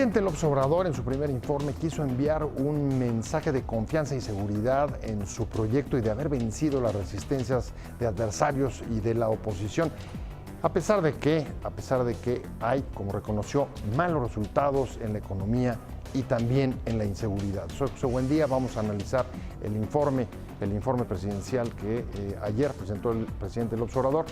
presidente López Obrador en su primer informe quiso enviar un mensaje de confianza y seguridad en su proyecto y de haber vencido las resistencias de adversarios y de la oposición. A pesar de que hay, como reconoció, malos resultados en la economía y también en la inseguridad. Soy José Buendía, vamos a analizar el informe presidencial que ayer presentó el presidente López Obrador.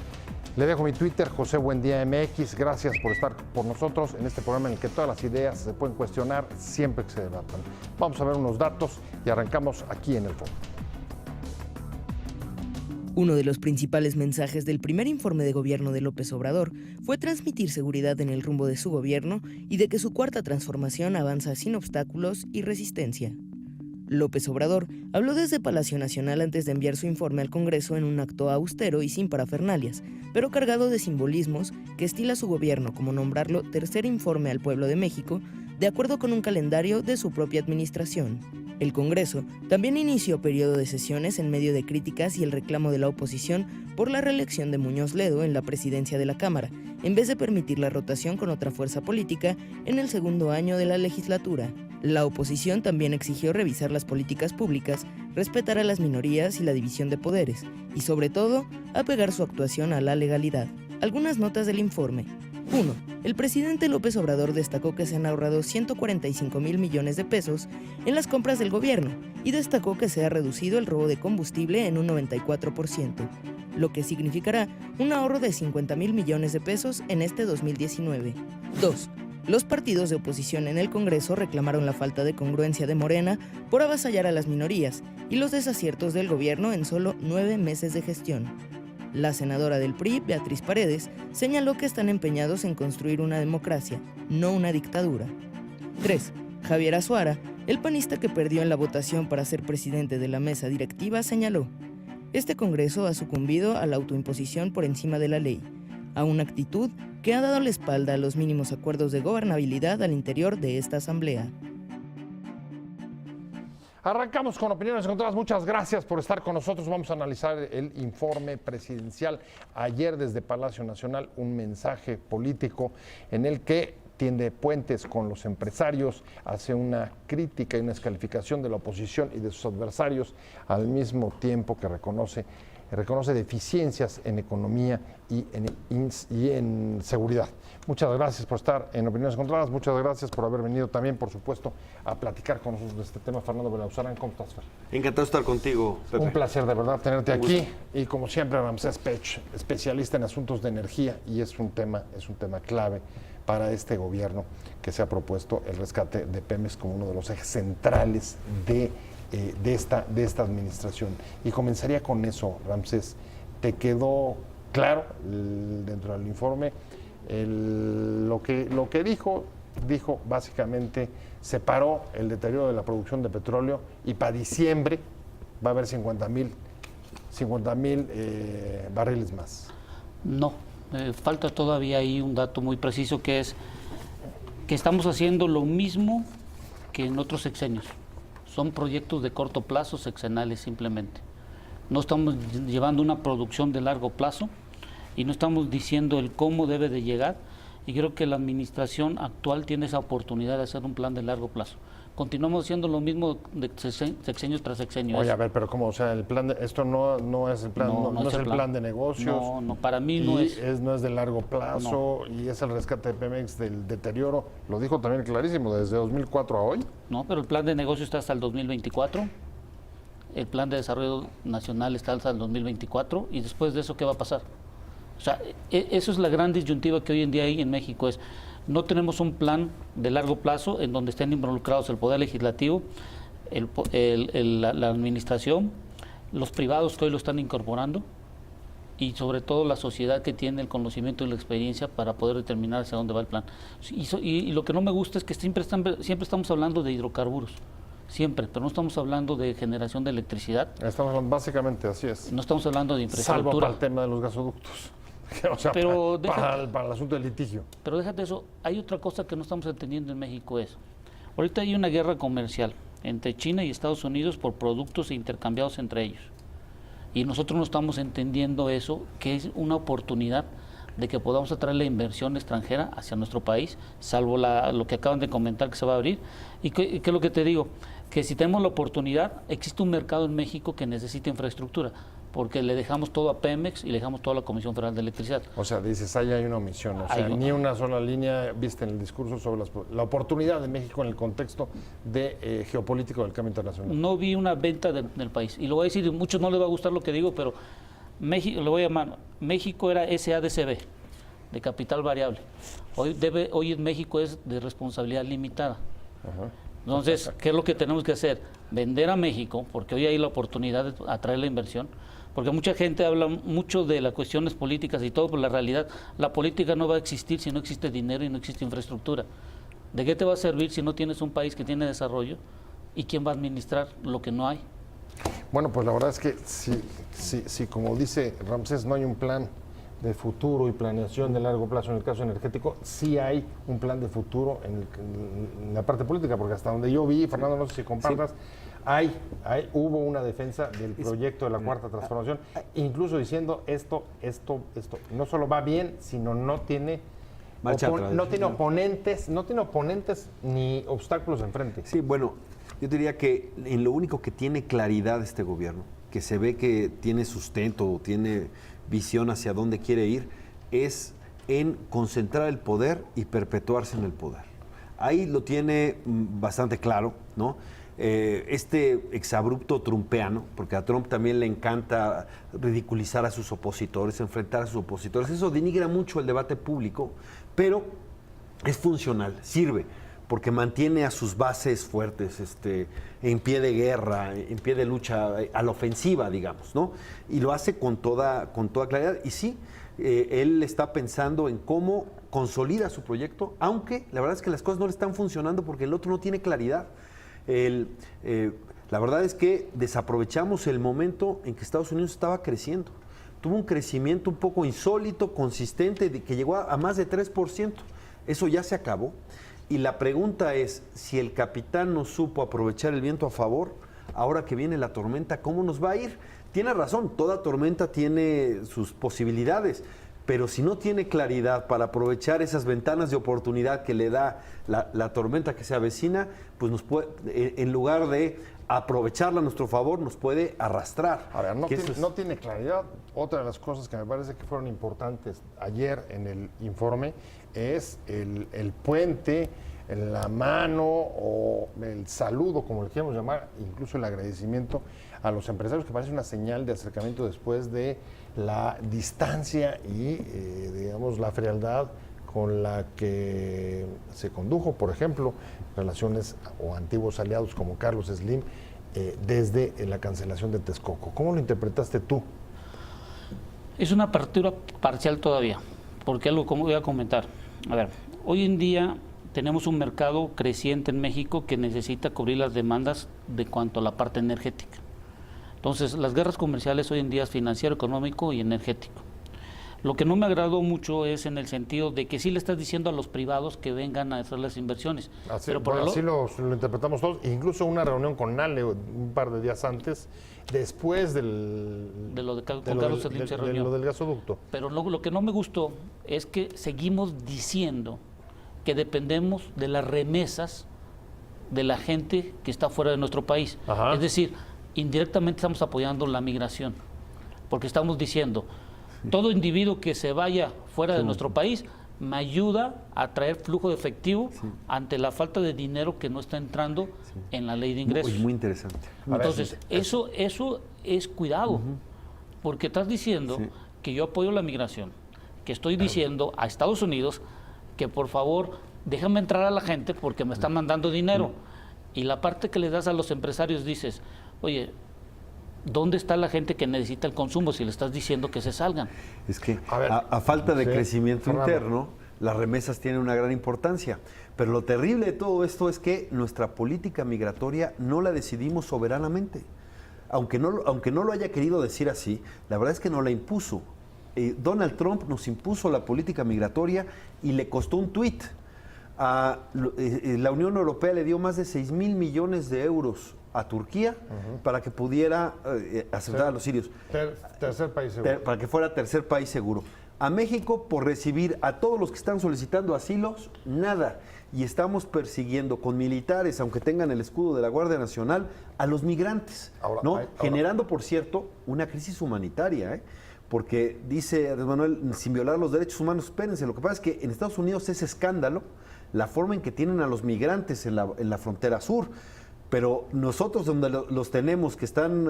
Le dejo mi Twitter, José Buendía MX. Gracias por estar por nosotros en este programa en el que todas las ideas se pueden cuestionar siempre que se debatan. Vamos a ver unos datos y arrancamos aquí en el foro. Uno de los principales mensajes del primer informe de gobierno de López Obrador fue transmitir seguridad en el rumbo de su gobierno y de que su cuarta transformación avanza sin obstáculos y resistencia. López Obrador habló desde Palacio Nacional antes de enviar su informe al Congreso en un acto austero y sin parafernalias, pero cargado de simbolismos que estila su gobierno como nombrarlo tercer informe al pueblo de México, de acuerdo con un calendario de su propia administración. El Congreso también inició periodo de sesiones en medio de críticas y el reclamo de la oposición por la reelección de Muñoz Ledo en la presidencia de la Cámara, en vez de permitir la rotación con otra fuerza política en el segundo año de la legislatura. La oposición también exigió revisar las políticas públicas, respetar a las minorías y la división de poderes, y sobre todo, apegar su actuación a la legalidad. Algunas notas del informe. 1. El presidente López Obrador destacó que se han ahorrado 145,000 millones de pesos en las compras del gobierno y destacó que se ha reducido el robo de combustible en un 94%, lo que significará un ahorro de 50,000 millones de pesos en este 2019. 2. Los partidos de oposición en el Congreso reclamaron la falta de congruencia de Morena por avasallar a las minorías y los desaciertos del gobierno en solo 9 meses de gestión. La senadora del PRI, Beatriz Paredes, señaló que están empeñados en construir una democracia, no una dictadura. 3. Javier Azuara, el panista que perdió en la votación para ser presidente de la mesa directiva, señaló: este Congreso ha sucumbido a la autoimposición por encima de la ley, a una actitud que ha dado la espalda a los mínimos acuerdos de gobernabilidad al interior de esta asamblea. Arrancamos con opiniones encontradas. Muchas gracias por estar con nosotros. Vamos a analizar el informe presidencial. Ayer desde Palacio Nacional un mensaje político en el que tiende puentes con los empresarios, hace una crítica y una descalificación de la oposición y de sus adversarios, al mismo tiempo que reconoce deficiencias en economía y en seguridad. Muchas gracias por estar en Opiniones Encontradas, muchas gracias por haber venido también, por supuesto, a platicar con nosotros de este tema. Fernando Belauzarán, ¿cómo estás, Fer? Encantado de estar contigo, Pepe. Un placer de verdad tenerte aquí y como siempre Ramsés Pech, especialista en asuntos de energía, y es un tema clave para este gobierno que se ha propuesto el rescate de Pemex como uno de los ejes centrales de esta administración. Y comenzaría con eso, Ramsés. ¿Te quedó claro dentro del informe lo que dijo básicamente separó el deterioro de la producción de petróleo y para diciembre va a haber 50,000 barriles más? No, falta todavía ahí un dato muy preciso, que es que estamos haciendo lo mismo que en otros sexenios. Son proyectos de corto plazo, sexenales simplemente. No estamos llevando una producción de largo plazo y no estamos diciendo el cómo debe de llegar, y creo que la administración actual tiene esa oportunidad de hacer un plan de largo plazo. Continuamos haciendo lo mismo de sexenio tras sexenio. Oye, a ver, pero ¿cómo? O sea, esto no es el plan, no es el plan de negocios. No, para mí no es. No es de largo plazo, y es el rescate de Pemex del deterioro. Lo dijo también clarísimo, desde 2004 a hoy. No, pero el plan de negocio está hasta el 2024. El plan de desarrollo nacional está hasta el 2024. Y después de eso, ¿qué va a pasar? O sea, eso es la gran disyuntiva que hoy en día hay en México. No tenemos un plan de largo plazo en donde estén involucrados el Poder Legislativo, la administración, los privados que hoy lo están incorporando, y sobre todo la sociedad que tiene el conocimiento y la experiencia para poder determinar hacia dónde va el plan. Y lo que no me gusta es que siempre estamos hablando de hidrocarburos, siempre, pero no estamos hablando de generación de electricidad. Estamos hablando, básicamente, así es. No estamos hablando de infraestructura. Salvo para el tema de los gasoductos. O sea, pero para el asunto del litigio. Pero déjate eso, hay otra cosa que no estamos entendiendo en México. Ahorita hay una guerra comercial entre China y Estados Unidos por productos intercambiados entre ellos. Y nosotros no estamos entendiendo eso, que es una oportunidad de que podamos atraer la inversión extranjera hacia nuestro país, salvo lo que acaban de comentar que se va a abrir. ¿Y qué es lo que te digo? Que si tenemos la oportunidad, existe un mercado en México que necesita infraestructura, porque le dejamos todo a Pemex y le dejamos todo a la Comisión Federal de Electricidad. O sea, dices, ahí hay una omisión, o sea, ni una sola línea viste en el discurso sobre la oportunidad de México en el contexto de geopolítico del cambio internacional. No vi una venta del país, y lo voy a decir, a muchos no les va a gustar lo que digo, pero México, lo voy a llamar, México era SADCB, de capital variable. Hoy en México es de responsabilidad limitada. Ajá. Entonces, ¿qué es lo que tenemos que hacer? Vender a México, porque hoy hay la oportunidad de atraer la inversión, porque mucha gente habla mucho de las cuestiones políticas y todo, pero la realidad, la política no va a existir si no existe dinero y no existe infraestructura. ¿De qué te va a servir si no tienes un país que tiene desarrollo? ¿Y quién va a administrar lo que no hay? Bueno, pues la verdad es que si como dice Ramsés, no hay un plan de futuro y planeación de largo plazo en el caso energético, sí hay un plan de futuro en la parte política, porque hasta donde yo vi, Fernando, no sé si compartas, hubo una defensa del proyecto de la Cuarta Transformación, incluso diciendo esto no solo va bien, sino no tiene oponentes ni obstáculos enfrente. Sí, bueno, yo diría que en lo único que tiene claridad este gobierno, que se ve que tiene sustento, tiene visión hacia dónde quiere ir, es en concentrar el poder y perpetuarse en el poder. Ahí lo tiene bastante claro, ¿no? Este exabrupto trumpeano, porque a Trump también le encanta ridiculizar a sus opositores, enfrentar a sus opositores, eso denigra mucho el debate público, pero es funcional, sirve, porque mantiene a sus bases fuertes, en pie de guerra, en pie de lucha, a la ofensiva, digamos, ¿no? Y lo hace con toda claridad. Y sí, él está pensando en cómo consolida su proyecto, aunque la verdad es que las cosas no le están funcionando porque el otro no tiene claridad. La verdad es que desaprovechamos el momento en que Estados Unidos estaba creciendo. Tuvo un crecimiento un poco insólito, consistente, que llegó a más de 3%. Eso ya se acabó. Y la pregunta es, si el capitán no supo aprovechar el viento a favor, ahora que viene la tormenta, ¿cómo nos va a ir? Tiene razón, toda tormenta tiene sus posibilidades, pero si no tiene claridad para aprovechar esas ventanas de oportunidad que le da la tormenta que se avecina, pues nos puede, en lugar de aprovecharla a nuestro favor, nos puede arrastrar. A ver, no tiene claridad. Otra de las cosas que me parece que fueron importantes ayer en el informe es el puente, la mano o el saludo, como le queramos llamar, incluso el agradecimiento a los empresarios, que parece una señal de acercamiento después de la distancia y, digamos, la frialdad con la que se condujo, por ejemplo, relaciones o antiguos aliados como Carlos Slim desde la cancelación de Texcoco. ¿Cómo lo interpretaste tú? Es una apertura parcial todavía, porque algo como voy a comentar. A ver, hoy en día tenemos un mercado creciente en México que necesita cubrir las demandas de cuanto a la parte energética. Entonces, las guerras comerciales hoy en día es financiero, económico y energético. Lo que no me agradó mucho es en el sentido de que sí le estás diciendo a los privados que vengan a hacer las inversiones. Así, pero así lo interpretamos todos, incluso una reunión con NALE un par de días antes, después de lo del gasoducto. Pero lo que no me gustó es que seguimos diciendo que dependemos de las remesas de la gente que está fuera de nuestro país. Ajá. Es decir, indirectamente estamos apoyando la migración, porque estamos diciendo, todo individuo que se vaya fuera de nuestro país me ayuda a traer flujo de efectivo ante la falta de dinero que no está entrando en la ley de ingresos. Muy interesante. Entonces, eso es cuidado, porque estás diciendo que yo apoyo la migración, que estoy diciendo a Estados Unidos que por favor déjame entrar a la gente porque me están mandando dinero. Y la parte que le das a los empresarios dices, oye, ¿dónde está la gente que necesita el consumo si le estás diciendo que se salgan? Es que a falta de crecimiento interno, las remesas tienen una gran importancia. Pero lo terrible de todo esto es que nuestra política migratoria no la decidimos soberanamente. Aunque no lo haya querido decir así, la verdad es que no la impuso. Donald Trump nos impuso la política migratoria y le costó un tuit. La Unión Europea le dio más de 6,000 millones de euros a Turquía para que pudiera aceptar a los sirios. Tercer país seguro. Para que fuera tercer país seguro. A México por recibir a todos los que están solicitando asilos, nada. Y estamos persiguiendo con militares, aunque tengan el escudo de la Guardia Nacional, a los migrantes, generando, por cierto, una crisis humanitaria, porque dice Andrés Manuel, sin violar los derechos humanos, espérense, lo que pasa es que en Estados Unidos es escándalo la forma en que tienen a los migrantes en la frontera sur. Pero nosotros donde los tenemos que están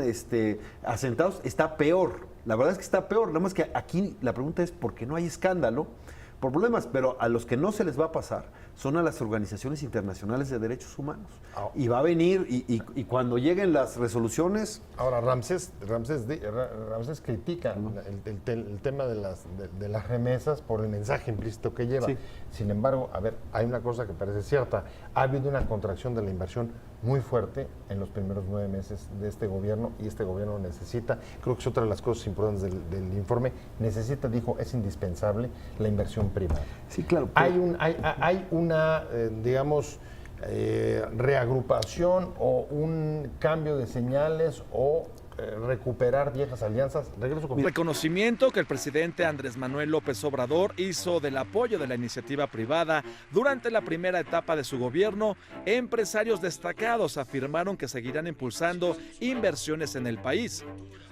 asentados está peor. La verdad es que está peor. Nada más que aquí la pregunta es ¿por qué no hay escándalo? Por problemas, pero a los que no se les va a pasar son a las organizaciones internacionales de derechos humanos. Y va a venir, y cuando lleguen las resoluciones... Ahora, Ramsés critica el tema de las remesas por el mensaje implícito que lleva. Sí. Sin embargo, a ver, hay una cosa que parece cierta. Ha habido una contracción de la inversión muy fuerte en los primeros 9 meses de este gobierno, y este gobierno necesita, creo que es otra de las cosas importantes del informe, necesita, dijo, es indispensable la inversión privada. Sí, claro. Hay una, digamos, reagrupación o un cambio de señales o recuperar viejas alianzas. Regreso con... Reconocimiento que el presidente Andrés Manuel López Obrador hizo del apoyo de la iniciativa privada durante la primera etapa de su gobierno. Empresarios destacados afirmaron que seguirán impulsando inversiones en el país.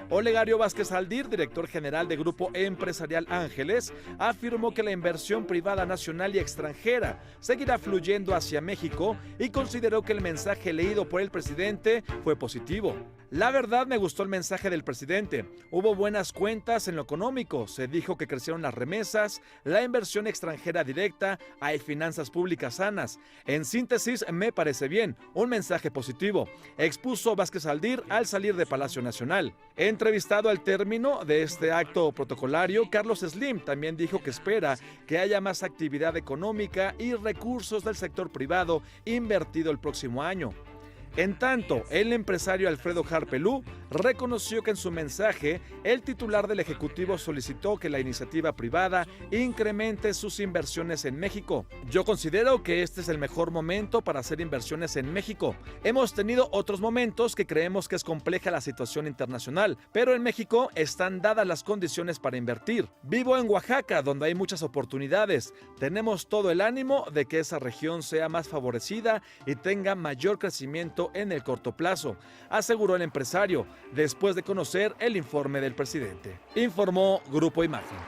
Olegario Vázquez Aldir, director general de Grupo Empresarial Ángeles, afirmó que la inversión privada nacional y extranjera seguirá fluyendo hacia México y consideró que el mensaje leído por el presidente fue positivo. La verdad, me gustó el mensaje del presidente. Hubo buenas cuentas en lo económico. Se dijo que crecieron las remesas, la inversión extranjera directa, hay finanzas públicas sanas. En síntesis, me parece bien, un mensaje positivo, expuso Vázquez Aldir al salir de Palacio Nacional. Entrevistado al término de este acto protocolario, Carlos Slim también dijo que espera que haya más actividad económica y recursos del sector privado invertido el próximo año. En tanto, el empresario Alfredo Harpelú reconoció que en su mensaje el titular del Ejecutivo solicitó que la iniciativa privada incremente sus inversiones en México. Yo considero que este es el mejor momento para hacer inversiones en México. Hemos tenido otros momentos que creemos que es compleja la situación internacional, pero en México están dadas las condiciones para invertir. Vivo en Oaxaca, donde hay muchas oportunidades. Tenemos todo el ánimo de que esa región sea más favorecida y tenga mayor crecimiento en el corto plazo, aseguró el empresario, después de conocer el informe del presidente. Informó Grupo Imagen.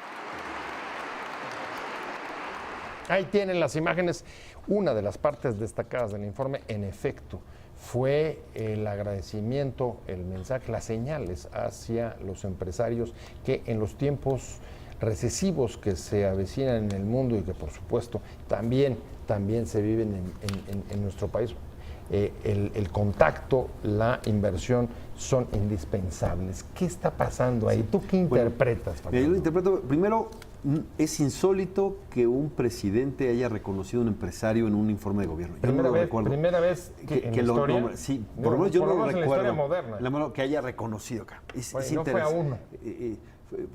Ahí tienen las imágenes. Una de las partes destacadas del informe, en efecto, fue el agradecimiento, el mensaje, las señales hacia los empresarios que en los tiempos recesivos que se avecinan en el mundo y que por supuesto también se viven en nuestro país, el contacto, la inversión son indispensables. ¿Qué está pasando ahí? ¿Tú qué interpretas? Yo lo interpreto, primero, es insólito que un presidente haya reconocido a un empresario en un informe de gobierno. Yo no lo recuerdo. Primera vez que en la historia. Nombra, sí, por lo menos yo no lo recuerdo. En la historia moderna. Que haya reconocido acá. Es no fue a uno.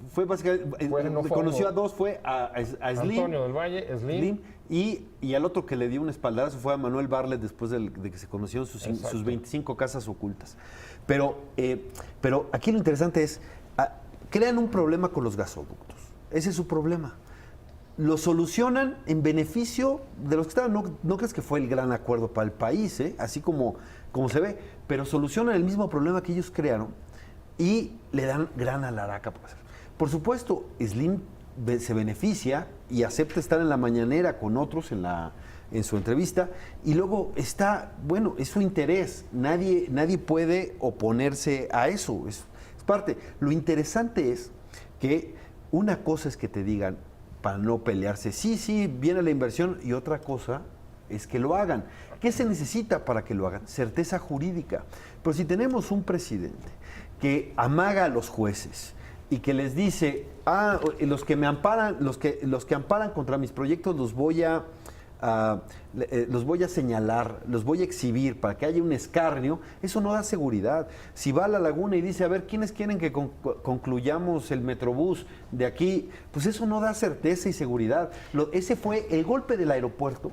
Fue básicamente, conoció a dos, fue a Slim, Antonio del Valle, Slim y al otro que le dio un espaldarazo fue a Manuel Bartlett después de que se conocieron sus 25 casas ocultas. Pero aquí lo interesante es, crean un problema con los gasoductos. Ese es su problema. Lo solucionan en beneficio de los que estaban. No crees que fue el gran acuerdo para el país, así como se ve, pero solucionan el mismo problema que ellos crearon y le dan gran alaraca por hacer. Por supuesto, Slim se beneficia y acepta estar en la mañanera con otros en su entrevista, y luego está, bueno, es su interés, nadie puede oponerse a eso, es parte. Lo interesante es que una cosa es que te digan, para no pelearse, sí, viene la inversión, y otra cosa es que lo hagan. ¿Qué se necesita para que lo hagan? Certeza jurídica. Pero si tenemos un presidente que amaga a los jueces y que les dice, los que me amparan, los que amparan contra mis proyectos los voy a señalar, los voy a exhibir para que haya un escarnio, eso no da seguridad. Si va a la laguna y dice, a ver, ¿quiénes quieren que concluyamos el Metrobús de aquí? Pues eso no da certeza y seguridad. Ese fue el golpe del aeropuerto.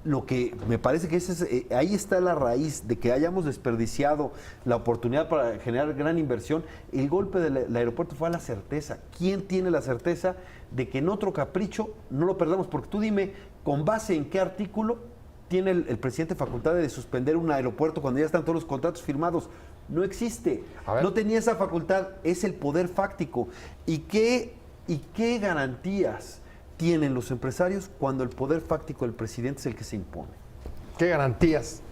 lo que me parece que ahí está la raíz de que hayamos desperdiciado la oportunidad para generar gran inversión. El golpe del aeropuerto fue a la certeza. ¿Quién tiene la certeza de que en otro capricho no lo perdamos? Porque tú dime, ¿con base en qué artículo tiene el presidente facultad de suspender un aeropuerto cuando ya están todos los contratos firmados? No existe. No tenía esa facultad, es el poder fáctico. ¿Y qué garantías tienen los empresarios cuando el poder fáctico del presidente es el que se impone? ¿Qué garantías?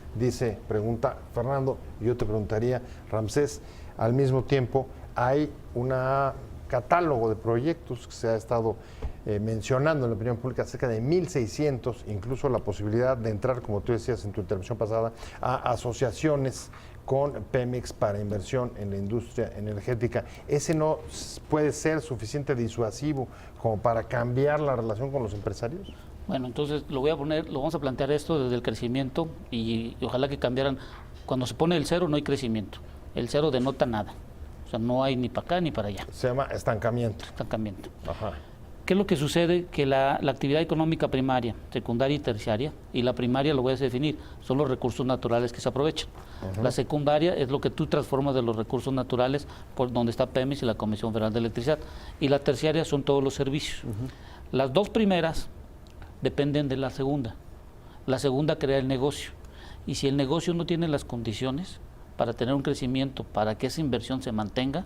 Pregunta Fernando. Yo te preguntaría, Ramsés, al mismo tiempo hay un catálogo de proyectos que se ha estado mencionando en la opinión pública, cerca de 1,600, incluso la posibilidad de entrar, como tú decías en tu intervención pasada, a asociaciones con Pemex para inversión en la industria energética. ¿Ese no puede ser suficiente disuasivo como para cambiar la relación con los empresarios? Bueno, entonces lo vamos a plantear esto desde el crecimiento y ojalá que cambiaran. Cuando se pone el cero no hay crecimiento. El cero denota nada. O sea, no hay ni para acá ni para allá. Se llama estancamiento. Estancamiento. Ajá. ¿Qué es lo que sucede? Que la actividad económica primaria, secundaria y terciaria, y la primaria lo voy a definir, son los recursos naturales que se aprovechan. La secundaria es lo que tú transformas de los recursos naturales por donde está Pemex y la Comisión Federal de Electricidad. Y la terciaria son todos los servicios. Las dos primeras dependen de la segunda. La segunda crea el negocio. Y si el negocio no tiene las condiciones para tener un crecimiento, para que esa inversión se mantenga,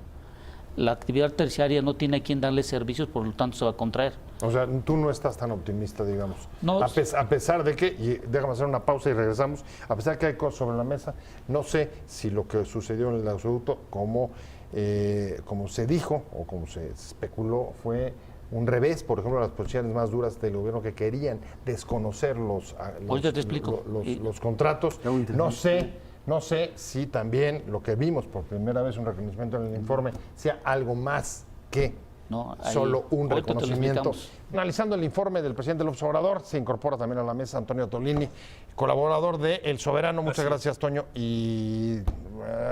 la actividad terciaria no tiene a quien darle servicios, por lo tanto se va a contraer. O sea, tú no estás tan optimista, digamos. No, a pesar de que, y déjame hacer una pausa y regresamos, a pesar de que hay cosas sobre la mesa, no sé si lo que sucedió en el gasoducto, como se dijo o como se especuló, fue un revés, por ejemplo, las posiciones más duras del gobierno que querían desconocer ahorita te explico. los contratos. No sé si también lo que vimos por primera vez, un reconocimiento en el informe, sea algo más que solo un reconocimiento. Analizando el informe del presidente López Obrador, se incorpora también a la mesa Antonio Tolini, colaborador de El Soberano. Muchas gracias, Toño. Y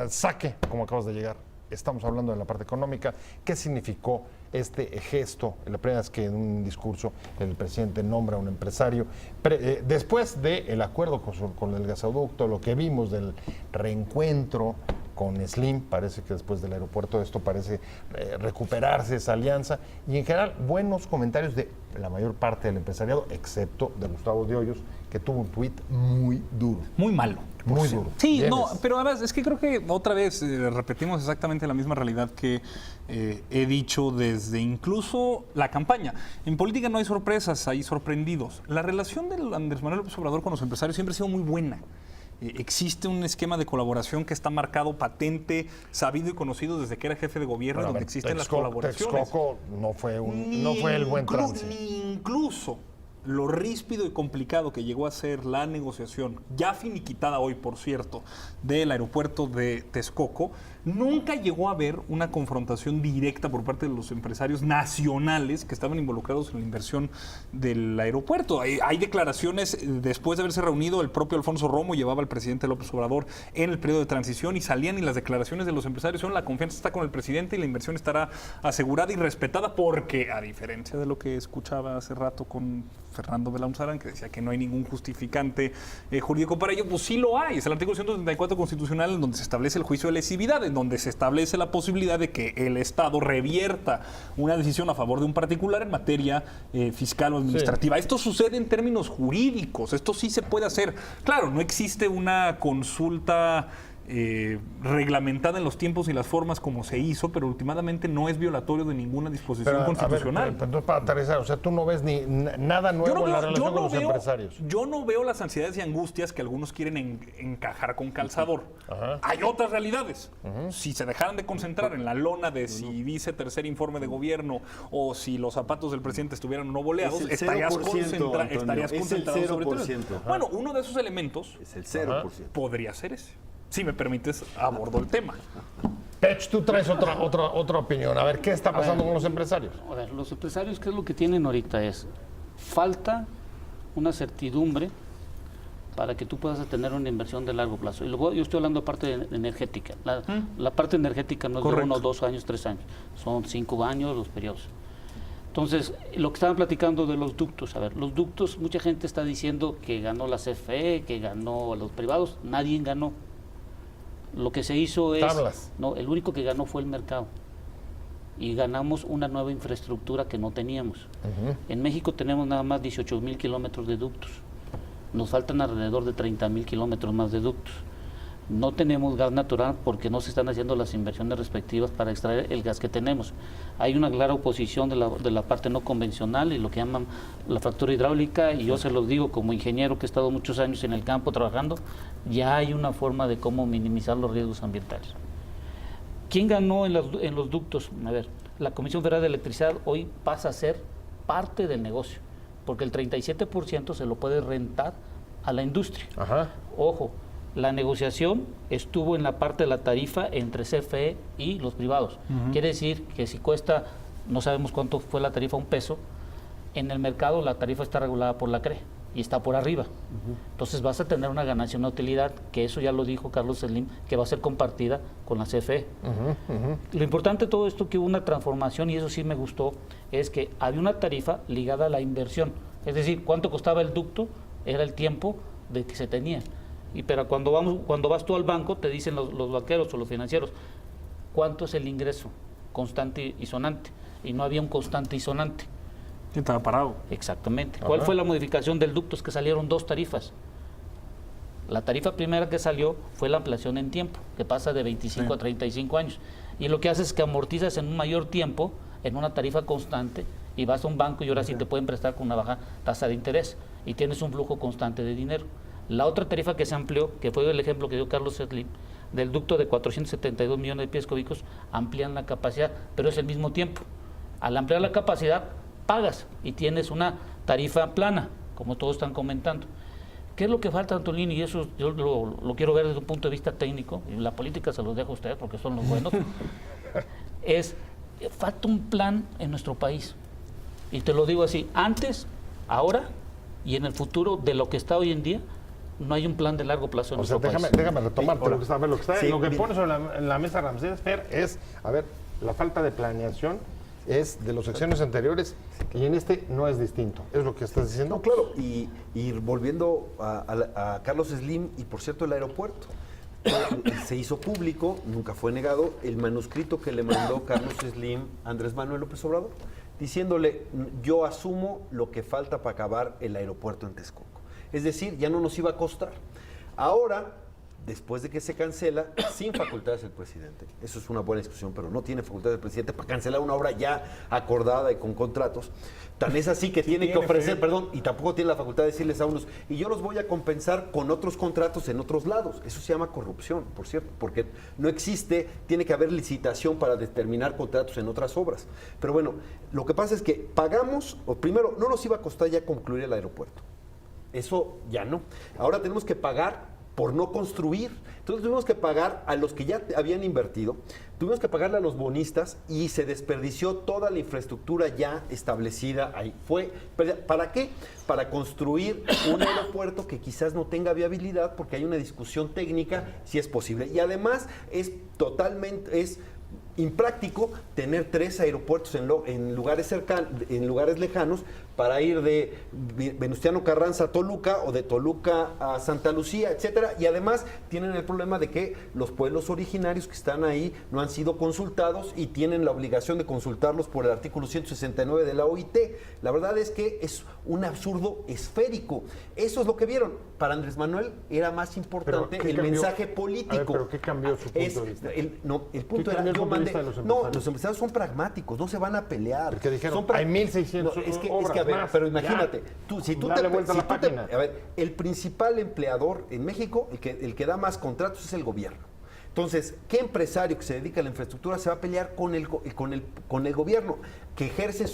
Saque, como acabas de llegar. Estamos hablando de la parte económica. ¿Qué significó este gesto? La primera vez que en un discurso el presidente nombra a un empresario. Después del acuerdo con el gasoducto, lo que vimos del reencuentro con Slim, parece que después del aeropuerto esto parece recuperarse esa alianza, y en general buenos comentarios de la mayor parte del empresariado, excepto de Gustavo de Hoyos, que tuvo un tuit muy duro. Muy malo. Muy duro. Sí, no, pero además es que creo que otra vez repetimos exactamente la misma realidad que he dicho desde incluso la campaña. En política no hay sorpresas, hay sorprendidos. La relación de Andrés Manuel López Obrador con los empresarios siempre ha sido muy buena. Existe un esquema de colaboración que está marcado, patente, sabido y conocido desde que era jefe de gobierno, donde existen las colaboraciones. Texcoco no fue el buen trance. Ni incluso lo ríspido y complicado que llegó a ser la negociación, ya finiquitada hoy, por cierto, del aeropuerto de Texcoco, nunca llegó a haber una confrontación directa por parte de los empresarios nacionales que estaban involucrados en la inversión del aeropuerto. Hay declaraciones, después de haberse reunido, el propio Alfonso Romo llevaba al presidente López Obrador en el periodo de transición y salían, y las declaraciones de los empresarios son: la confianza está con el presidente y la inversión estará asegurada y respetada, porque, a diferencia de lo que escuchaba hace rato con Fernando Belaunzarán, que decía que no hay ningún justificante jurídico para ello, pues sí lo hay. Es el artículo 134 constitucional, en donde se establece el juicio de lesividad, en donde se establece la posibilidad de que el Estado revierta una decisión a favor de un particular en materia fiscal o administrativa. Sí. Esto sucede en términos jurídicos, esto sí se puede hacer. Claro, no existe una consulta reglamentada en los tiempos y las formas como se hizo, pero últimamente no es violatorio de ninguna disposición constitucional. Pero para aterrizar, o sea, tú no ves nada nuevo en la relación con los empresarios. Yo no veo las ansiedades y angustias que algunos quieren encajar con calzador. Hay otras realidades. Si se dejaran de concentrar en la lona de si dice tercer informe de gobierno o si los zapatos del presidente estuvieran no boleados, estarías concentrado sobre todo. Bueno, uno de esos elementos es el 0%. Podría ser ese. Si me permites, abordo el tema. Pech, tú traes otra opinión. A ver, ¿qué está pasando con los empresarios? A ver, los empresarios, ¿qué es lo que tienen ahorita? Falta una certidumbre para que tú puedas tener una inversión de largo plazo. Y luego yo estoy hablando de parte energética. La parte energética no es de 1, 2 años, 3 años. Son 5 años los periodos. Entonces, lo que estaban platicando de los ductos, a ver, los ductos, mucha gente está diciendo que ganó la CFE, que ganó los privados, nadie ganó. Lo que se hizo es... Tablas. No, el único que ganó fue el mercado. Y ganamos una nueva infraestructura que no teníamos. En México tenemos nada más 18,000 kilómetros de ductos. Nos faltan alrededor de 30,000 kilómetros más de ductos. No tenemos gas natural porque no se están haciendo las inversiones respectivas para extraer el gas que tenemos. Hay una clara oposición de la parte no convencional y lo que llaman la fractura hidráulica, y yo se los digo como ingeniero que he estado muchos años en el campo trabajando, ya hay una forma de cómo minimizar los riesgos ambientales. ¿Quién ganó en los ductos? A ver, la Comisión Federal de Electricidad hoy pasa a ser parte del negocio, porque el 37% se lo puede rentar a la industria. Ajá. Ojo, la negociación estuvo en la parte de la tarifa entre CFE y los privados. Quiere decir que si cuesta, no sabemos cuánto fue la tarifa, $1, en el mercado la tarifa está regulada por la CRE y está por arriba. Entonces vas a tener una ganancia, una utilidad, que eso ya lo dijo Carlos Slim, que va a ser compartida con la CFE. Lo importante de todo esto, que hubo una transformación, y eso sí me gustó, es que había una tarifa ligada a la inversión. Es decir, cuánto costaba el ducto era el tiempo de que se tenía. Pero cuando vas tú al banco, te dicen los banqueros o los financieros, ¿cuánto es el ingreso constante y sonante? Y no había un constante y sonante. Y estaba parado. Exactamente. ¿Cuál fue la modificación del ducto? Es que salieron 2 tarifas. La tarifa primera que salió fue la ampliación en tiempo, que pasa de 25 a 35 años. Y lo que hace es que amortizas en un mayor tiempo, en una tarifa constante, y vas a un banco y ahora sí te pueden prestar con una baja tasa de interés, y tienes un flujo constante de dinero. La otra tarifa que se amplió, que fue el ejemplo que dio Carlos Slim, del ducto de 472 millones de pies cúbicos, amplían la capacidad, pero es el mismo tiempo. Al ampliar la capacidad, pagas y tienes una tarifa plana, como todos están comentando. ¿Qué es lo que falta, Antolín? Y eso yo lo quiero ver desde un punto de vista técnico, y la política se los dejo a ustedes porque son los buenos. Falta un plan en nuestro país. Y te lo digo así, antes, ahora y en el futuro de lo que está hoy en día, no hay un plan de largo plazo en nuestro país. Déjame retomarte lo que está, lo que Sí, pone sobre la mesa Ramsés Fer es, a ver, la falta de planeación es de los sexenios anteriores y en este no es distinto. ¿Es lo que estás diciendo? No, claro, y volviendo a Carlos Slim, y por cierto el aeropuerto, se hizo público, nunca fue negado, el manuscrito que le mandó Carlos Slim a Andrés Manuel López Obrador, diciéndole, yo asumo lo que falta para acabar el aeropuerto en Texcoco. Es decir, ya no nos iba a costar. Ahora, después de que se cancela, sin facultades el presidente, eso es una buena discusión, pero no tiene facultades el presidente para cancelar una obra ya acordada y con contratos. Tan es así que tiene que ofrecer, y tampoco tiene la facultad de decirles a unos, y yo los voy a compensar con otros contratos en otros lados. Eso se llama corrupción, por cierto, porque no existe, tiene que haber licitación para determinar contratos en otras obras. Pero bueno, lo que pasa es que pagamos, o primero, no nos iba a costar ya concluir el aeropuerto. Eso ya no. Ahora tenemos que pagar por no construir. Entonces tuvimos que pagar a los que ya habían invertido, tuvimos que pagarle a los bonistas y se desperdició toda la infraestructura ya establecida ahí. ¿Para qué? Para construir un aeropuerto que quizás no tenga viabilidad porque hay una discusión técnica si es posible. Y además es impráctico tener 3 aeropuertos en lugares lejanos para ir de Venustiano Carranza a Toluca o de Toluca a Santa Lucía, etcétera, y además tienen el problema de que los pueblos originarios que están ahí no han sido consultados y tienen la obligación de consultarlos por el artículo 169 de la OIT. La verdad es que es un absurdo esférico. Eso es lo que vieron. Para Andrés Manuel era más importante el mensaje político. A ver, ¿pero qué cambió su punto de vista? El punto era, los empresarios son pragmáticos, no se van a pelear. Porque dijeron, hay 1,600 obras más. Pero imagínate, el principal empleador en México, el que da más contratos es el gobierno. Entonces, ¿qué empresario que se dedica a la infraestructura se va a pelear con el gobierno que ejerce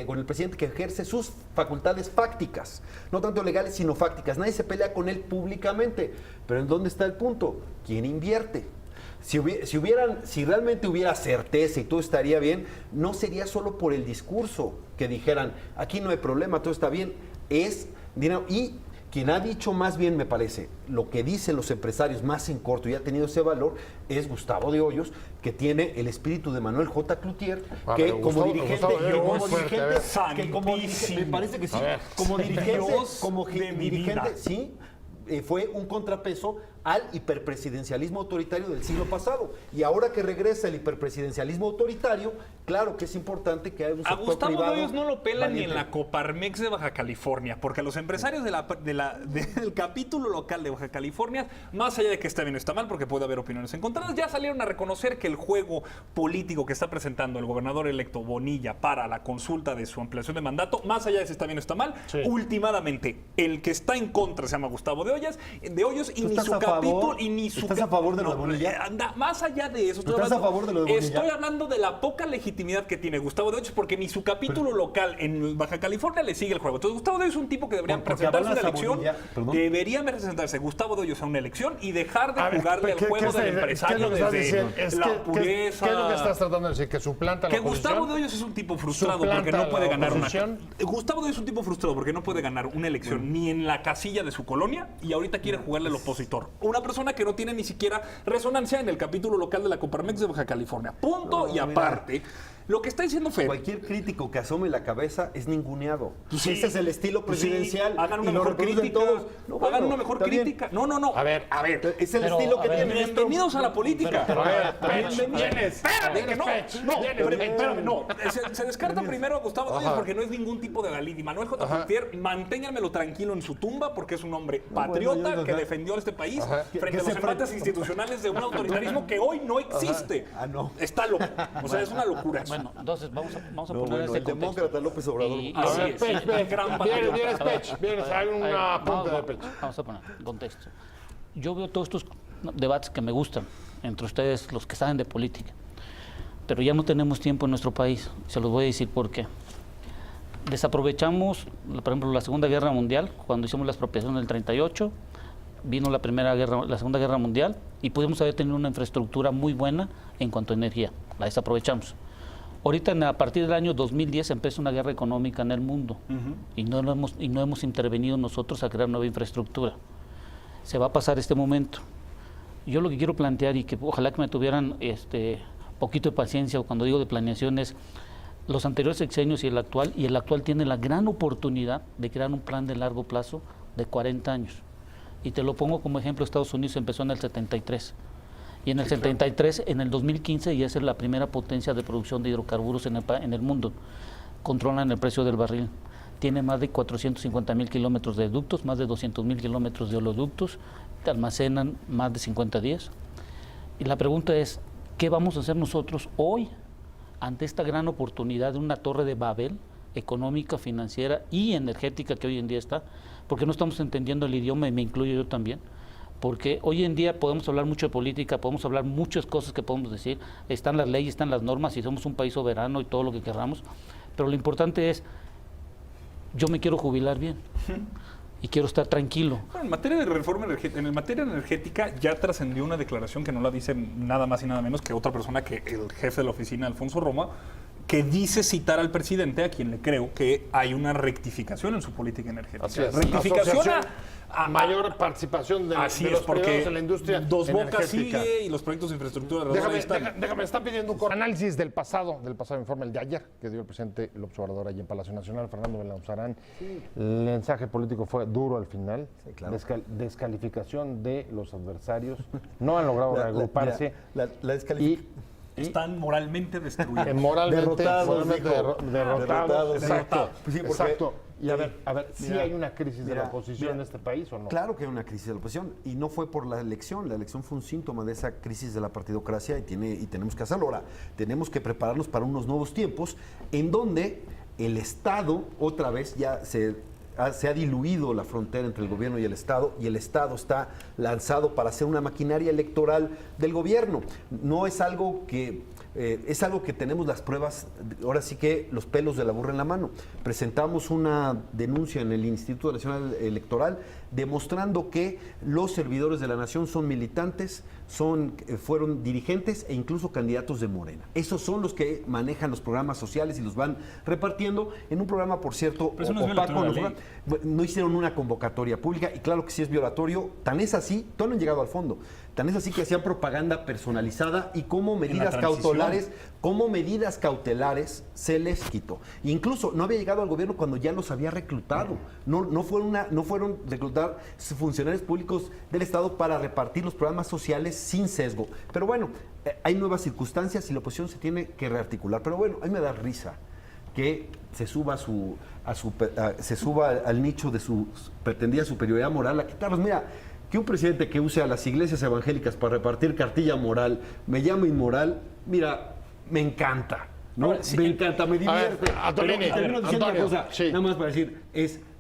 con el presidente que ejerce sus facultades fácticas? No tanto legales, sino fácticas. Nadie se pelea con él públicamente. Pero ¿en dónde está el punto? ¿Quién invierte? Si realmente hubiera certeza y todo estaría bien, no sería solo por el discurso que dijeran, aquí no hay problema, todo está bien, es dinero. Y Quien ha dicho más bien, me parece, lo que dicen los empresarios más en corto y ha tenido ese valor es Gustavo de Hoyos, que tiene el espíritu de Manuel J. Cloutier, que como dirigente, me parece que sí, como dirigente, sí, fue un contrapeso al hiperpresidencialismo autoritario del siglo pasado. Y ahora que regresa el hiperpresidencialismo autoritario, claro que es importante que haya un sector privado. A Gustavo de Hoyos no lo pelan valiente. ni en la Coparmex de Baja California, porque los empresarios del capítulo local de Baja California, más allá de que está bien o está mal, porque puede haber opiniones encontradas, ya salieron a reconocer que el juego político que está presentando el gobernador electo Bonilla para la consulta de su ampliación de mandato, más allá de si está bien o está mal, últimamente el que está en contra se llama Gustavo de Hoyos y ni su capítulo y ni su ¿Estás a favor de lo de Bonilla? Más allá de eso, ¿Estás a favor de lo de Bonilla? estoy hablando de la poca legitimidad que tiene Gustavo de Hoyos, porque ni su capítulo local en Baja California le sigue el juego. Entonces Gustavo de Hoyos es un tipo que debería presentarse a una elección, debería presentarse Gustavo de Hoyos a una elección y dejar de jugarle al juego del empresario desde la pureza. ¿Qué es lo que estás tratando de decir? ¿Que suplanta la oposición? Gustavo de Hoyos es un tipo frustrado porque no puede ganar Gustavo de Hoyos es un tipo frustrado porque no puede ganar una elección ni en la casilla de su colonia y ahorita quiere jugarle al opositor. Una persona que no tiene ni siquiera resonancia en el capítulo local de la Coparmex de Baja California. Punto y aparte. Lo que está diciendo Fer. Cualquier crítico que asome la cabeza es ninguneado. Sí. Ese es el estilo presidencial. Hagan una y lo mejor reproducen crítica. todos. No, bueno, Hagan una mejor está bien. crítica. No. A ver. Es el estilo que tiene. Bienvenidos a la política. Espérame, No. Se descarta primero a Gustavo Hoyos porque no es ningún tipo de Dalí. Y Manuel J. Cloutier, manténganmelo tranquilo en su tumba porque es un hombre patriota que defendió a este país frente a los embates institucionales de un autoritarismo que hoy no existe. No. Está loco. O sea, es una locura. Bueno, entonces vamos a No, poner bueno, este el contexto. demócrata López Obrador. Así es. Vienes, hay una apunte de pecho. Vamos a poner contexto. Yo veo todos estos debates que me gustan, entre ustedes, los que saben de política, pero ya no tenemos tiempo en nuestro país. Se los voy a decir por qué. Desaprovechamos, por ejemplo, la Segunda Guerra Mundial, cuando hicimos la expropiación del 38, vino la Segunda Guerra Mundial y pudimos haber tenido una infraestructura muy buena en cuanto a energía. La desaprovechamos. Ahorita, a partir del año 2010, empezó una guerra económica en el mundo y no hemos intervenido nosotros a crear nueva infraestructura. Se va a pasar este momento. Yo lo que quiero plantear, y que ojalá que me tuvieran poquito de paciencia cuando digo de planeación, es los anteriores sexenios y el actual tiene la gran oportunidad de crear un plan de largo plazo de 40 años. Y te lo pongo como ejemplo, Estados Unidos empezó en el 73. Y en el 73, en el 2015, ya es la primera potencia de producción de hidrocarburos en el mundo. Controlan el precio del barril. Tiene más de 450,000 kilómetros de ductos, más de 200,000 kilómetros de oleoductos, que almacenan más de 50 días. Y la pregunta es, ¿qué vamos a hacer nosotros hoy ante esta gran oportunidad de una torre de Babel económica, financiera y energética que hoy en día está? Porque no estamos entendiendo el idioma, y me incluyo yo también. Porque hoy en día podemos hablar mucho de política, podemos hablar muchas cosas que podemos decir, están las leyes, están las normas y somos un país soberano y todo lo que queramos, pero lo importante es, yo me quiero jubilar bien y quiero estar tranquilo. Bueno, en materia de reforma energética ya trascendió una declaración que no la dice nada más y nada menos que otra persona que el jefe de la oficina, Alfonso Roma, que dice citar al presidente, a quien le creo, que hay una rectificación en su política energética. Así es. Rectificación a mayor participación de los privados en la industria Dos Bocas energética. sigue y los proyectos de infraestructura alrededor ahí están. Déjame, están pidiendo un análisis del pasado informe, el de ayer, que dio el presidente López Obrador allí en Palacio Nacional, Fernando Belanzarán. El mensaje político fue duro al final, descalificación de los adversarios, no han logrado reagruparse. La descalificación. Están moralmente destruidos. Moralmente Derrotados. derrotados. Exacto. Pues sí, porque, exacto. Y a ver, ¿sí hay una crisis de la mira, oposición en este país o no? Claro que hay una crisis de la oposición y no fue por la elección fue un síntoma de esa crisis de la partidocracia y tenemos que hacerlo. Ahora, tenemos que prepararnos para unos nuevos tiempos en donde el Estado otra vez ya se ha diluido la frontera entre el gobierno y el Estado está lanzado para hacer una maquinaria electoral del gobierno. No es algo que... es algo que tenemos las pruebas, ahora sí que los pelos de la burra en la mano. Presentamos una denuncia en el Instituto Nacional Electoral demostrando que los servidores de la nación son militantes, fueron dirigentes e incluso candidatos de Morena. Esos son los que manejan los programas sociales y los van repartiendo en un programa, por cierto, opaco. No hicieron una convocatoria pública y claro que sí es violatorio. Tan es así, todavía no han llegado al fondo. Tan es así que hacían propaganda personalizada y como medidas cautelares se les quitó. Incluso no había llegado al gobierno cuando ya los había reclutado. No fueron reclutar funcionarios públicos del Estado para repartir los programas sociales sin sesgo. Pero bueno, hay nuevas circunstancias y la oposición se tiene que rearticular. Pero bueno, a mí me da risa que se suba al nicho de su pretendida superioridad moral a quitarlos. Mira, que un presidente que use a las iglesias evangélicas para repartir cartilla moral me llama inmoral, mira, me encanta, ¿no? Ahora, sí, me encanta, me divierte. Termino diciendo una cosa, nada más para decir,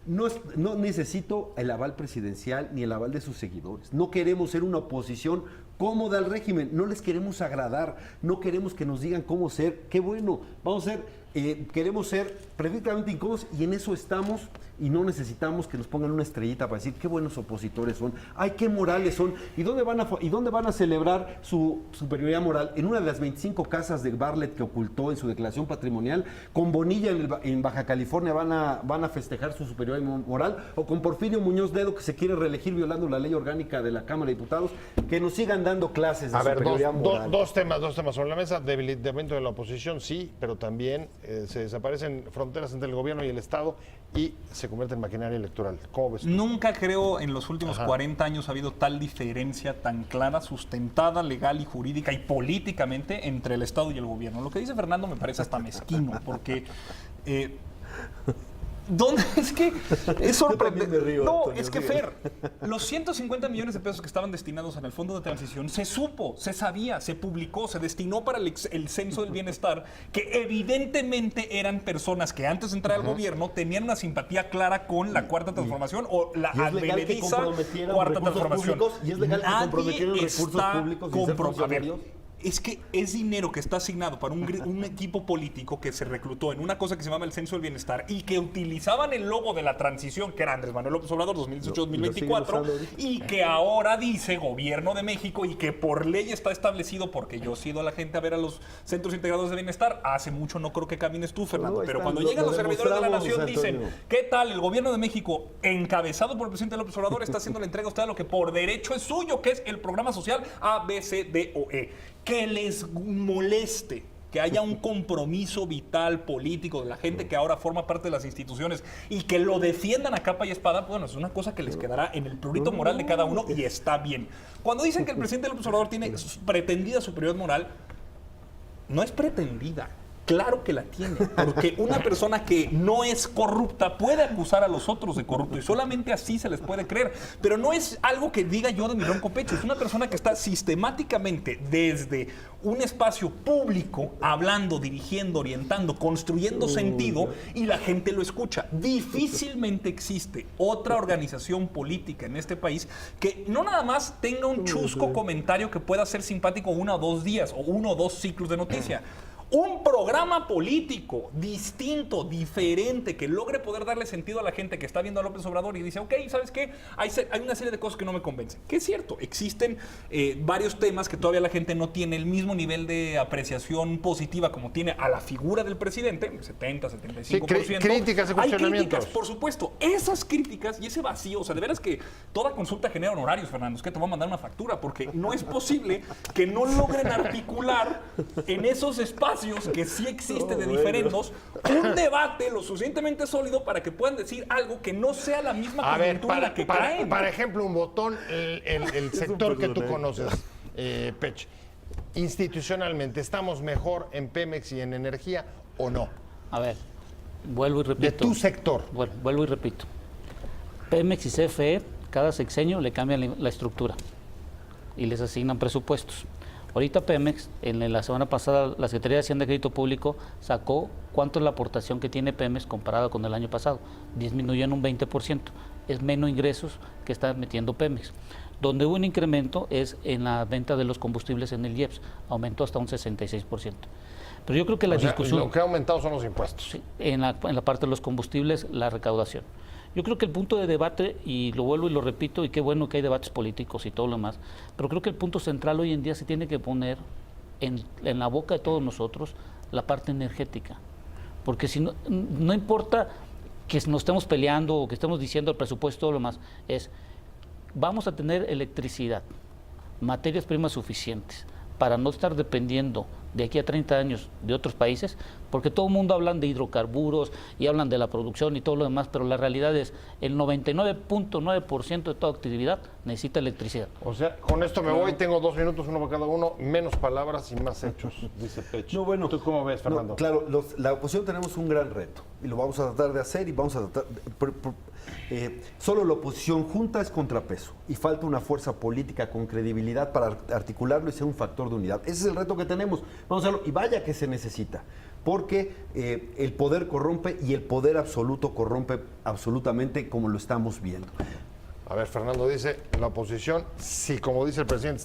no necesito el aval presidencial ni el aval de sus seguidores. No queremos ser una oposición cómoda al régimen, no les queremos agradar, no queremos que nos digan cómo ser. Qué bueno, queremos ser perfectamente incómodos y en eso estamos y no necesitamos que nos pongan una estrellita para decir qué buenos opositores son, ay, qué morales son, y dónde van a celebrar su superioridad moral. En una de las 25 casas de Bartlett que ocultó en su declaración patrimonial, con Bonilla en Baja California van a festejar su superioridad moral, o con Porfirio Muñoz Ledo que se quiere reelegir violando la ley orgánica de la Cámara de Diputados, que nos sigan dando clases de superioridad moral. Dos temas sobre la mesa. Debilitamiento de la oposición, sí, pero también se desaparecen fronteras entre el gobierno y el Estado y se convierte en maquinaria electoral. ¿Cómo ves tú? Nunca creo en los últimos 40 años ha habido tal diferencia tan clara, sustentada, legal y jurídica y políticamente entre el Estado y el gobierno. Lo que dice Fernando me parece hasta mezquino, porque... ¿Dónde? Es que es sorprendente. No, Antonio, es que Fer, los 150 millones de pesos que estaban destinados en el Fondo de Transición se supo, se sabía, se publicó, se destinó para el Censo del Bienestar, que evidentemente eran personas que antes de entrar al gobierno tenían una simpatía clara con la Cuarta Transformación o la advenediza Cuarta Transformación. Y es legal que comprometieran recursos públicos y ser funcionarios. Es que es dinero que está asignado para un equipo político que se reclutó en una cosa que se llama el Censo del Bienestar y que utilizaban el logo de la transición, que era Andrés Manuel López Obrador 2018-2024, y que ahora dice Gobierno de México y que por ley está establecido, porque yo he ido a la gente a ver a los centros integrados de bienestar, hace mucho no creo que camines tú, Fernando, pero cuando llegan los servidores de la nación dicen, ¿qué tal? El Gobierno de México, encabezado por el presidente López Obrador, está haciendo la entrega a usted a lo que por derecho es suyo, que es el programa social ABCDOE. Que les moleste que haya un compromiso vital político de la gente que ahora forma parte de las instituciones y que lo defiendan a capa y espada, bueno, es una cosa que les quedará en el prurito moral de cada uno y está bien. Cuando dicen que el presidente López Obrador tiene pretendida superioridad moral, no es pretendida. Claro que la tiene, porque una persona que no es corrupta puede acusar a los otros de corrupto y solamente así se les puede creer, pero no es algo que diga yo de mi ronco pecho, es una persona que está sistemáticamente desde un espacio público hablando, dirigiendo, orientando, construyendo sentido y la gente lo escucha. Difícilmente existe otra organización política en este país que no nada más tenga un chusco comentario que pueda ser simpático 1 o 2 días o 1 o 2 ciclos de noticia. Un programa político distinto, diferente, que logre poder darle sentido a la gente que está viendo a López Obrador y dice, ok, ¿sabes qué? Hay una serie de cosas que no me convencen. Que es cierto, existen varios temas que todavía la gente no tiene el mismo nivel de apreciación positiva como tiene a la figura del presidente, 70, 75%. Sí, críticas y cuestionamientos. Hay críticas, por supuesto. Esas críticas y ese vacío, o sea, de veras que toda consulta genera honorarios, Fernando, es que te voy a mandar una factura, porque no es posible que no logren articular en esos espacios que sí existe de diferendos, un debate lo suficientemente sólido para que puedan decir algo que no sea la misma coyuntura en la que caen. Para ejemplo, un botón, el sector que tú conoces, Pech, institucionalmente, ¿estamos mejor en Pemex y en energía o no? A ver, vuelvo y repito. De tu sector. Bueno, vuelvo y repito. Pemex y CFE, cada sexenio le cambian la estructura y les asignan presupuestos. Ahorita Pemex, en la semana pasada, la Secretaría de Hacienda y Crédito Público sacó cuánto es la aportación que tiene Pemex comparada con el año pasado. Disminuyó en un 20%. Es menos ingresos que está metiendo Pemex. Donde hubo un incremento es en la venta de los combustibles en el IEPS. Aumentó hasta un 66%. Pero yo creo que la discusión... Lo que ha aumentado son los impuestos. Sí, en la parte de los combustibles, la recaudación. Yo creo que el punto de debate, y lo vuelvo y lo repito, y qué bueno que hay debates políticos y todo lo demás, pero creo que el punto central hoy en día se tiene que poner en la boca de todos nosotros la parte energética. Porque si no importa que nos estemos peleando o que estemos diciendo el presupuesto y todo lo demás, vamos a tener electricidad, materias primas suficientes para no estar dependiendo de aquí a 30 años de otros países, porque todo el mundo hablan de hidrocarburos y hablan de la producción y todo lo demás, pero la realidad es el 99.9% de toda actividad necesita electricidad. O sea, con esto me voy, tengo 2 minutos, uno para cada uno, menos palabras y más hechos, dice Pecho. No, bueno, ¿tú cómo ves, Fernando? No, claro, la oposición tenemos un gran reto y lo vamos a tratar de hacer y vamos a tratar... solo la oposición junta es contrapeso y falta una fuerza política con credibilidad para articularlo y ser un factor de unidad. Ese es el reto que tenemos. Vamos a hacerlo y vaya que se necesita, porque el poder corrompe y el poder absoluto corrompe absolutamente, como lo estamos viendo. A ver, Fernando dice, la oposición, sí, como dice el presidente,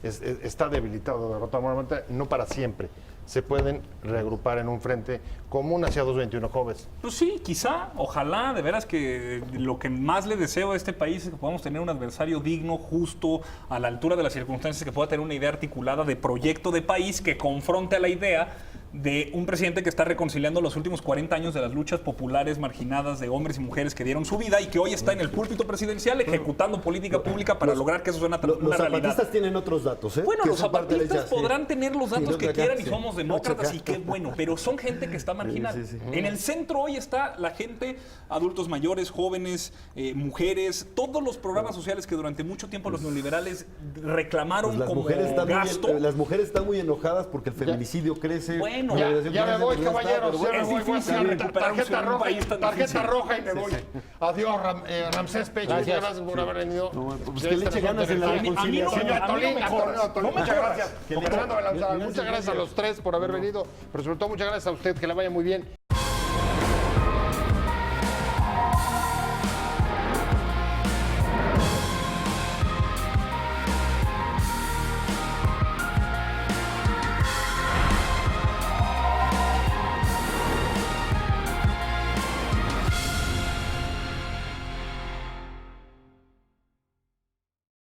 está debilitada, derrotada moralmente, no para siempre. Se pueden reagrupar en un frente común hacia 221 jóvenes. Pues sí, quizá, ojalá, de veras que lo que más le deseo a este país es que podamos tener un adversario digno, justo, a la altura de las circunstancias, que pueda tener una idea articulada de proyecto de país que confronte a la idea de un presidente que está reconciliando los últimos 40 años de las luchas populares marginadas de hombres y mujeres que dieron su vida y que hoy está en el púlpito presidencial ejecutando política pública para lograr que eso sea una realidad. Los zapatistas tienen otros datos, ¿eh? Bueno, los zapatistas zapatistas podrán tener los datos que quieran y sí. somos demócratas y qué bueno, pero son gente que está marginada. Sí. En el centro hoy está la gente, adultos mayores, jóvenes, mujeres, todos los programas sociales que durante mucho tiempo los neoliberales reclamaron Las como mujeres están gasto. las mujeres están muy enojadas porque el feminicidio crece. Bueno, Ya me voy, caballeros, ya me es voy, difícil recuperarse en un país tan tarjeta difícil. roja y me voy. Adiós, Ramsés Pecho, Gracias. gracias por haber venido. Pues que le eche ganas en la reconciliación. Muchas gracias. Que le- Muchas gracias a los tres por haber venido, pero sobre todo muchas gracias a usted, que le vaya muy bien.